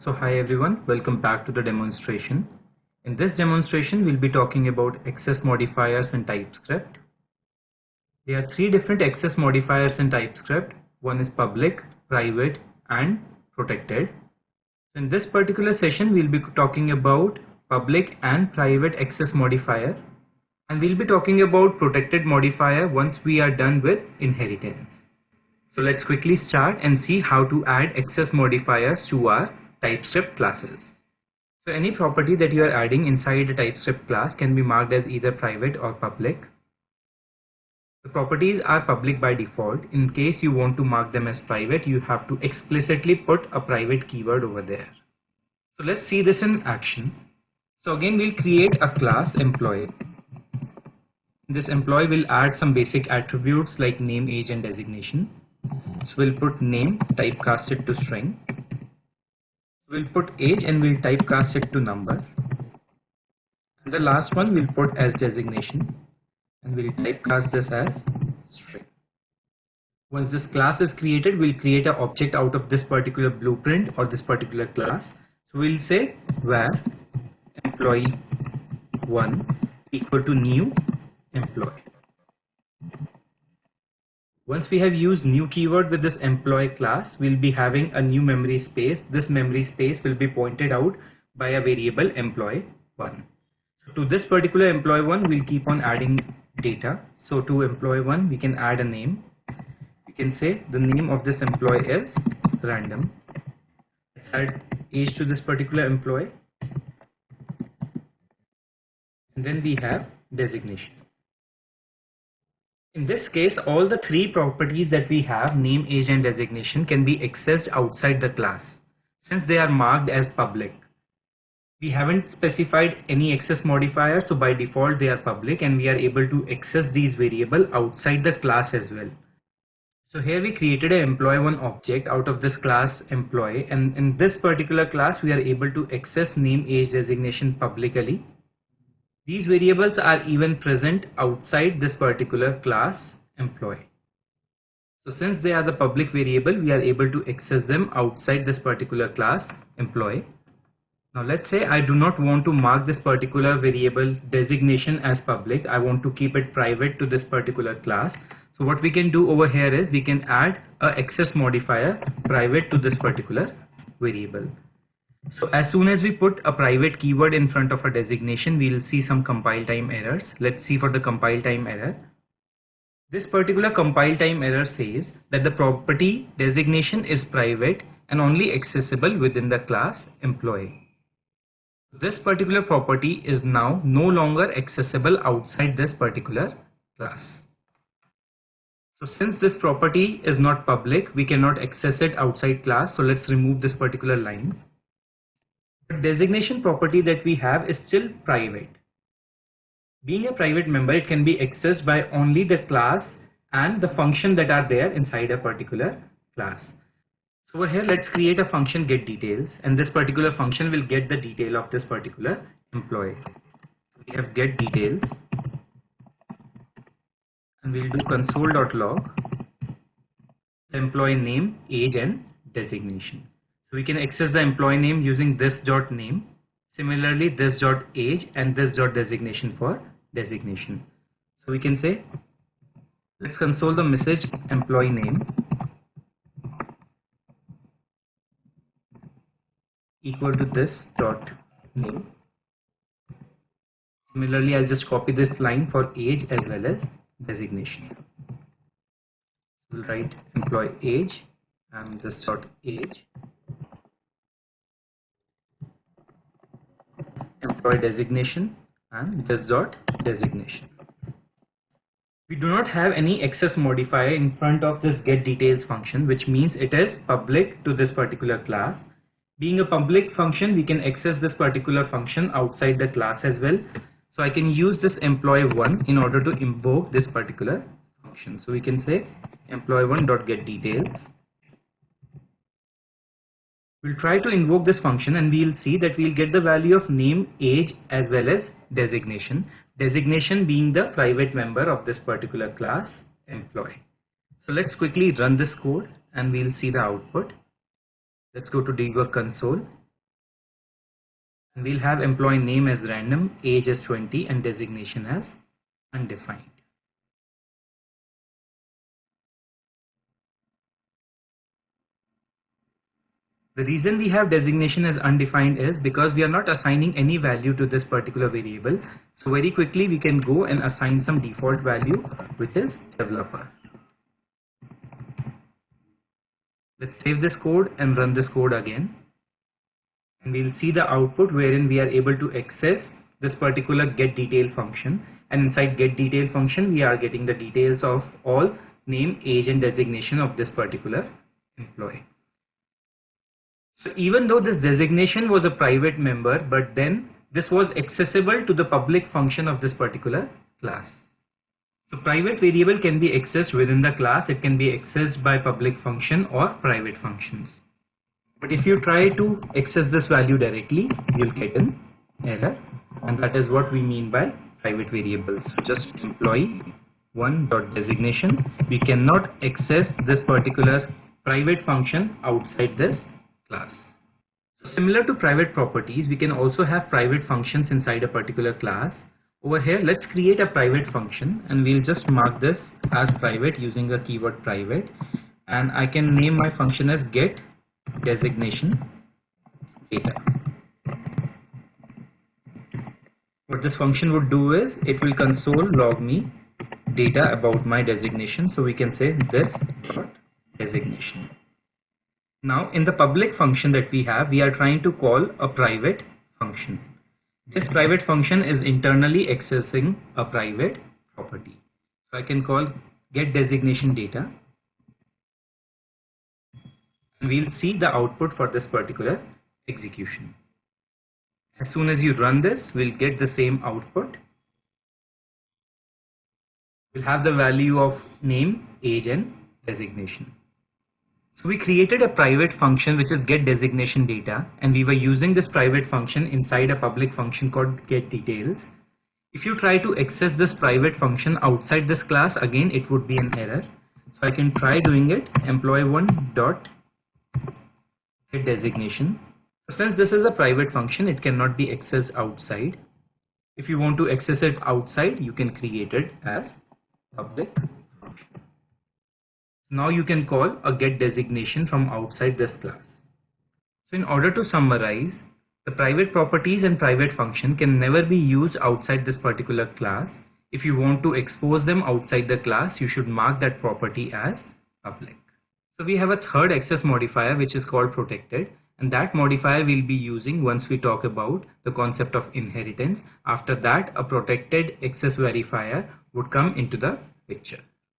So hi everyone, welcome back to the demonstration. In this demonstration, we'll be talking about access modifiers in TypeScript. There are three different access modifiers in TypeScript. One is public, private, and protected. In this particular session, we'll be talking about public and private access modifier, and we'll be talking about protected modifier once we are done with inheritance. So let's quickly start and see how to add access modifiers to our TypeScript classes. So any property that you are adding inside a TypeScript class can be marked as either private or public. The properties are public by default. In case you want to mark them as private, you have to explicitly put a private keyword over there. So let's see this in action. So again, we'll create a class employee. This employee will add some basic attributes like name, age, and designation. So we'll put name, typecast it to string. We'll put age and we'll typecast it to number. And the last one we'll put as designation and we'll typecast this as string. Once this class is created, we'll create an object out of this particular blueprint or this particular class. So we'll say var employee1 equal to new employee. Once we have used new keyword with this employee class, we'll be having a new memory space. This memory space will be pointed out by a variable employee1. So to this particular employee1, we'll keep on adding data. So to employee1, we can add a name. We can say the name of this employee is random. Let's add age to this particular employee. And then we have designation. In this case, all the three properties that we have, name, age, and designation, can be accessed outside the class since they are marked as public. We haven't specified any access modifier, so by default they are public and we are able to access these variables outside the class as well. So here we created an employee1 object out of this class employee, and in this particular class we are able to access name, age, designation publicly. These variables are even present outside this particular class employee. So since they are the public variable, we are able to access them outside this particular class employee. Now let's say I do not want to mark this particular variable designation as public. I want to keep it private to this particular class. So what we can do over here is we can add an access modifier private to this particular variable. So as soon as we put a private keyword in front of a designation, we'll see some compile time errors. Let's see for the compile time error. This particular compile time error says that the property designation is private and only accessible within the class employee. This particular property is now no longer accessible outside this particular class. So since this property is not public, we cannot access it outside class. So let's remove this particular line. The designation property that we have is still private. Being a private member, it can be accessed by only the class and the function that are there inside a particular class. So over here, let's create a function getDetails, and this particular function will get the detail of this particular employee. We have getDetails, and we'll do console.log the employee name, age, and designation. So we can access the employee name using this.name, similarly this.age and this.designation for designation. So we can say, let's console the message employee name equal to this.name. Similarly, I'll just copy this line for age as well as designation. So we'll write employee age and this.age. Employee designation and this dot designation. We do not have any access modifier in front of this getDetails function, which means it is public to this particular class. Being a public function, we can access this particular function outside the class as well. So I can use this employee1 in order to invoke this particular function. So we can say employee1.getDetails. We'll try to invoke this function and we'll see that we'll get the value of name, age, as well as designation. Designation being the private member of this particular class employee. So let's quickly run this code and we'll see the output. Let's go to debug console And we'll have employee name as random, age as 20, and designation as undefined. The reason we have designation as undefined is because we are not assigning any value to this particular variable. So very quickly we can go and assign some default value, which is developer. Let's save this code and run this code again. And we'll see the output wherein we are able to access this particular getDetail function. And inside getDetail function, we are getting the details of all name, age, and designation of this particular employee. So even though this designation was a private member, but then this was accessible to the public function of this particular class. So private variable can be accessed within the class. It can be accessed by public function or private functions. But if you try to access this value directly, you'll get an error. And that is what we mean by private variables. So just employee one.designation. We cannot access this particular private function outside this class. So similar to private properties, we can also have private functions inside a particular class. Over here, let's create a private function and we'll just mark this as private using a keyword private. And I can name my function as get designation data. What this function would do is it will console log me data about my designation. So we can say this dot designation. Now in the public function that we have, we are trying to call a private function. This private function is internally accessing a private property. So I can call get designation data. And we'll see the output for this particular execution. As soon as you run this, we'll get the same output. We'll have the value of name, age, and designation. So we created a private function which is get designation data, and we were using this private function inside a public function called get details. If you try to access this private function outside this class, again it would be an error. So I can try doing it, employee one dot get designation. Since this is a private function, it cannot be accessed outside. If you want to access it outside, you can create it as public function. Now you can call a get designation from outside this class. So in order to summarize, the private properties and private function can never be used outside this particular class. If you want to expose them outside the class, you should mark that property as public. So we have a third access modifier which is called protected, and that modifier we'll be using once we talk about the concept of inheritance. After that, a protected access verifier would come into the picture.